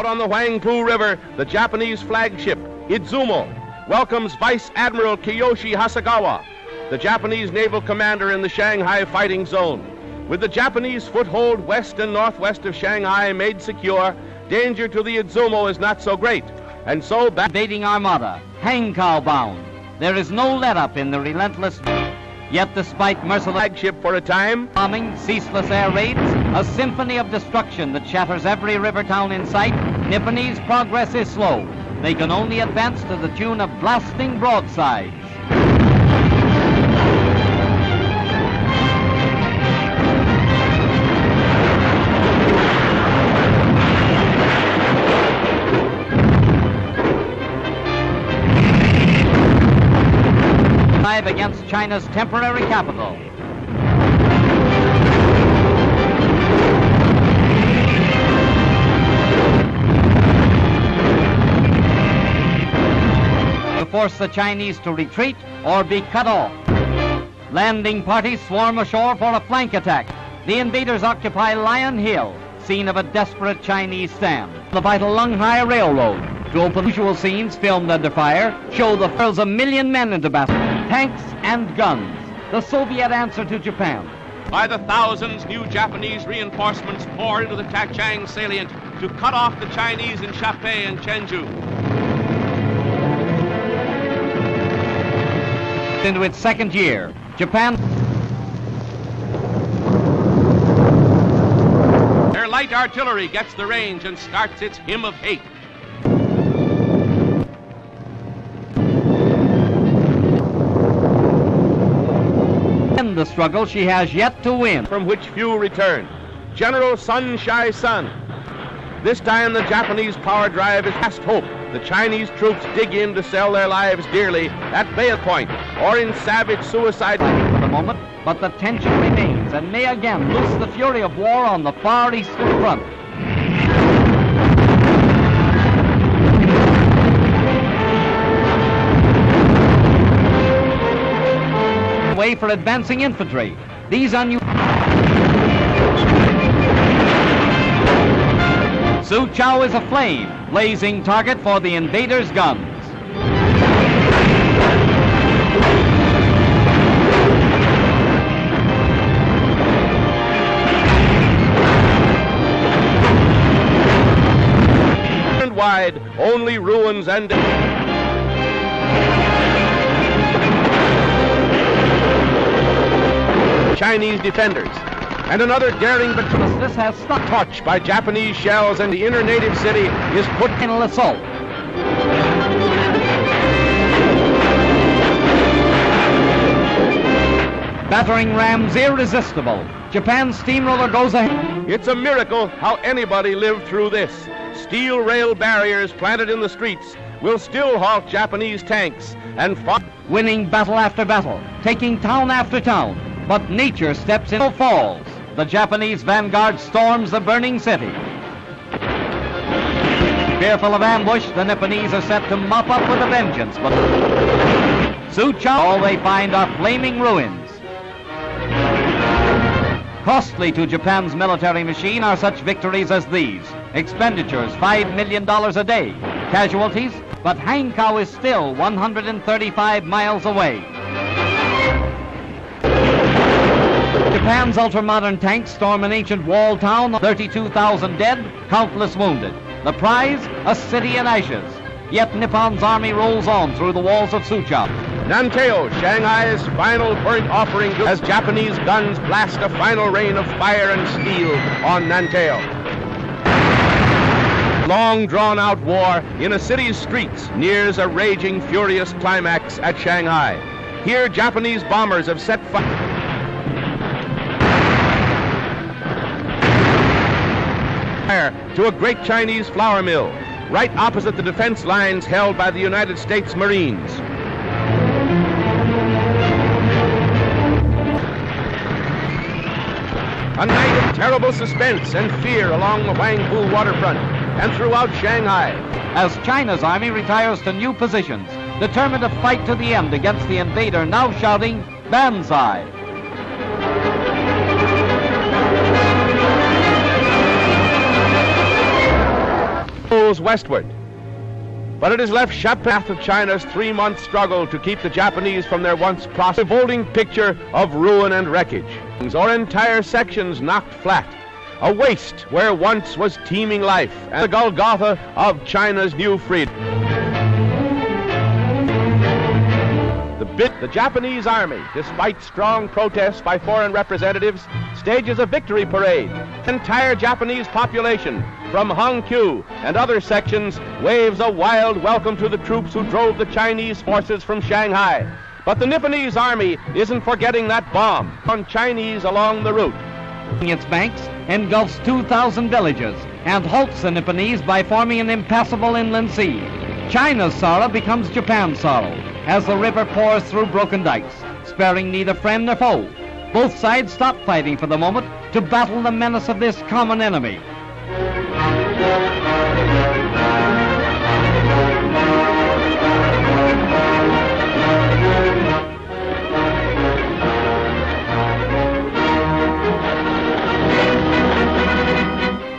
Out on the Huangpu River, the Japanese flagship, Izumo, welcomes Vice Admiral Kiyoshi Hasegawa, the Japanese naval commander in the Shanghai fighting zone. With the Japanese foothold west and northwest of Shanghai made secure, danger to the Izumo is not so great. And so invading armada, Hankow bound. There is no let-up in the relentless. Yet despite merciless flagship for a time, bombing, ceaseless air raids, a symphony of destruction that shatters every river town in sight, Nipponese progress is slow. They can only advance to the tune of blasting broadsides. Against China's temporary capital. To force the Chinese to retreat or be cut off. Landing parties swarm ashore for a flank attack. The invaders occupy Lion Hill, scene of a desperate Chinese stand. The vital Lunghai Railroad. To open usual scenes filmed under fire, show the hurls a million men into battle. Tanks and guns, the Soviet answer to Japan. By the thousands, new Japanese reinforcements pour into the Tachang salient to cut off the Chinese in Shapei and Chenju. Into its second year, Japan. Their light artillery gets the range and starts its hymn of hate. In the struggle she has yet to win, from which few return. General Sun Shai-sun. This time the Japanese power drive is last hope. The Chinese troops dig in to sell their lives dearly at bayonet point or in savage suicide for the moment, but the tension remains and may again loose the fury of war on the far eastern front. Way for advancing infantry. These unusual. Suzhou is aflame, blazing target for the invaders' guns. And wide, only ruins and Chinese defenders, and another daring but this has stuck touched by Japanese shells, and the inner native city is put in an assault. Battering rams irresistible. Japan's steamroller goes ahead. It's a miracle how anybody lived through this. Steel rail barriers planted in the streets will still halt Japanese tanks and winning battle after battle, taking town after town. But nature steps in and falls. The Japanese vanguard storms the burning city. Fearful of ambush, the Nipponese are set to mop up with a vengeance, but Suzhou, all they find are flaming ruins. Costly to Japan's military machine are such victories as these. Expenditures, $5 million a day. Casualties, but Hankow is still 135 miles away. Japan's ultra-modern tanks storm an ancient walled town, 32,000 dead, countless wounded. The prize, a city in ashes. Yet Nippon's army rolls on through the walls of Suzhou. Nanteo, Shanghai's final burnt offering as Japanese guns blast a final rain of fire and steel on Nanteo. Long drawn-out war in a city's streets nears a raging, furious climax at Shanghai. Here, Japanese bombers have set fire to a great Chinese flour mill, right opposite the defense lines held by the United States Marines. A night of terrible suspense and fear along the Huangpu waterfront and throughout Shanghai. As China's army retires to new positions, determined to fight to the end against the invader, now shouting, "Banzai!" westward. But it has left path of China's 3-month struggle to keep the Japanese from their once revolting picture of ruin and wreckage, or entire sections knocked flat, a waste where once was teeming life, and the Golgotha of China's new freedom. The Japanese army, despite strong protests by foreign representatives, stages a victory parade. The entire Japanese population, from Hangzhou and other sections, waves a wild welcome to the troops who drove the Chinese forces from Shanghai. But the Nipponese army isn't forgetting that bomb on Chinese along the route. Its banks engulfs 2,000 villages and halts the Nipponese by forming an impassable inland sea. China's sorrow becomes Japan's sorrow as the river pours through broken dikes, sparing neither friend nor foe. Both sides stop fighting for the moment to battle the menace of this common enemy.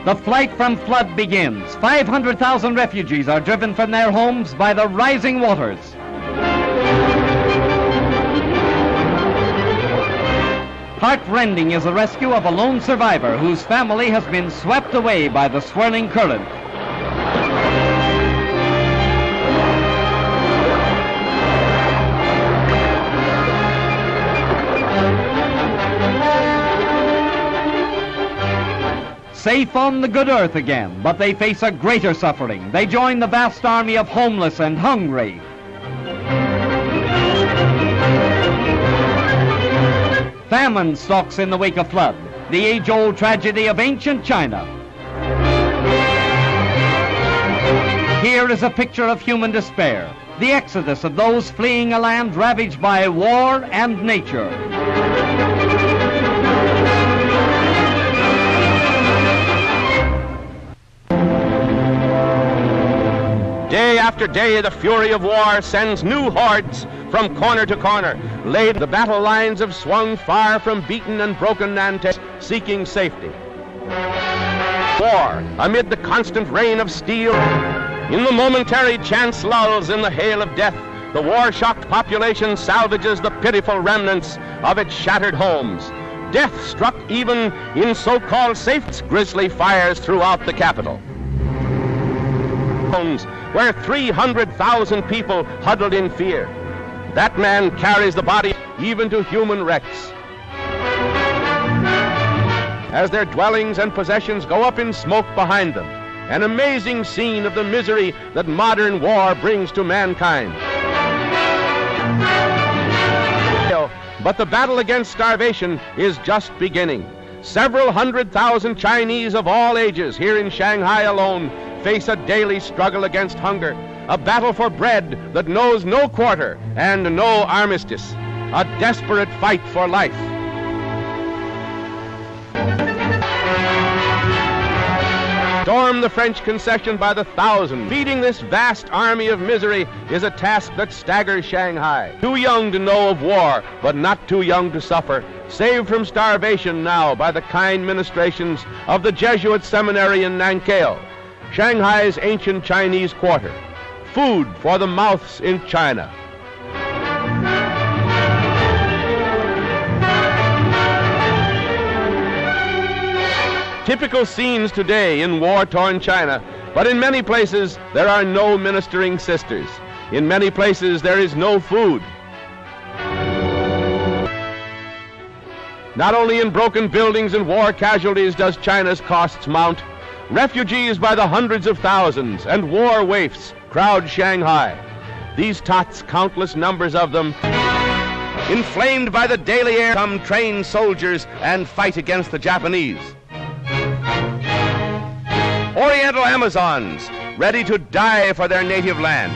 The flight from flood begins. 500,000 refugees are driven from their homes by the rising waters. Heartrending is the rescue of a lone survivor whose family has been swept away by the swirling current. Safe on the good earth again, but they face a greater suffering. They join the vast army of homeless and hungry. Famine stalks in the wake of flood, the age-old tragedy of ancient China. Here is a picture of human despair, the exodus of those fleeing a land ravaged by war and nature. Day after day, the fury of war sends new hordes from corner to corner. The battle lines have swung far from beaten and broken Nantes, seeking safety. War, amid the constant rain of steel, in the momentary chance lulls in the hail of death, the war-shocked population salvages the pitiful remnants of its shattered homes. Death struck even in so-called safe grisly fires throughout the capital, where 300,000 people huddled in fear. That man carries the body even to human wrecks. As their dwellings and possessions go up in smoke behind them, an amazing scene of the misery that modern war brings to mankind. But the battle against starvation is just beginning. Several 100,000 Chinese of all ages here in Shanghai alone face a daily struggle against hunger, a battle for bread that knows no quarter and no armistice, a desperate fight for life. Storm the French concession by the thousand. Feeding this vast army of misery is a task that staggers Shanghai. Too young to know of war, but not too young to suffer. Saved from starvation now by the kind ministrations of the Jesuit seminary in Nanking, Shanghai's ancient Chinese quarter. Food for the mouths in China. Typical scenes today in war-torn China, but in many places there are no ministering sisters. In many places there is no food. Not only in broken buildings and war casualties does China's costs mount. Refugees by the hundreds of thousands and war waifs crowd Shanghai. These tots, countless numbers of them, inflamed by the daily air, come trained soldiers and fight against the Japanese. Oriental Amazons, ready to die for their native land.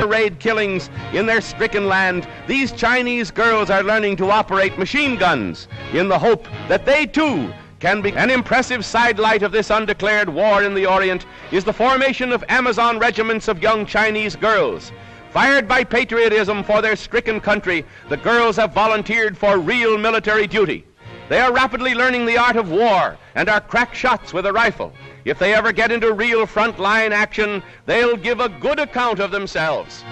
Raid killings in their stricken land, these Chinese girls are learning to operate machine guns in the hope that they too can be. An impressive sidelight of this undeclared war in the Orient is the formation of Amazon regiments of young Chinese girls. Fired by patriotism for their stricken country, the girls have volunteered for real military duty. They are rapidly learning the art of war and are crack shots with a rifle. If they ever get into real front-line action, they'll give a good account of themselves.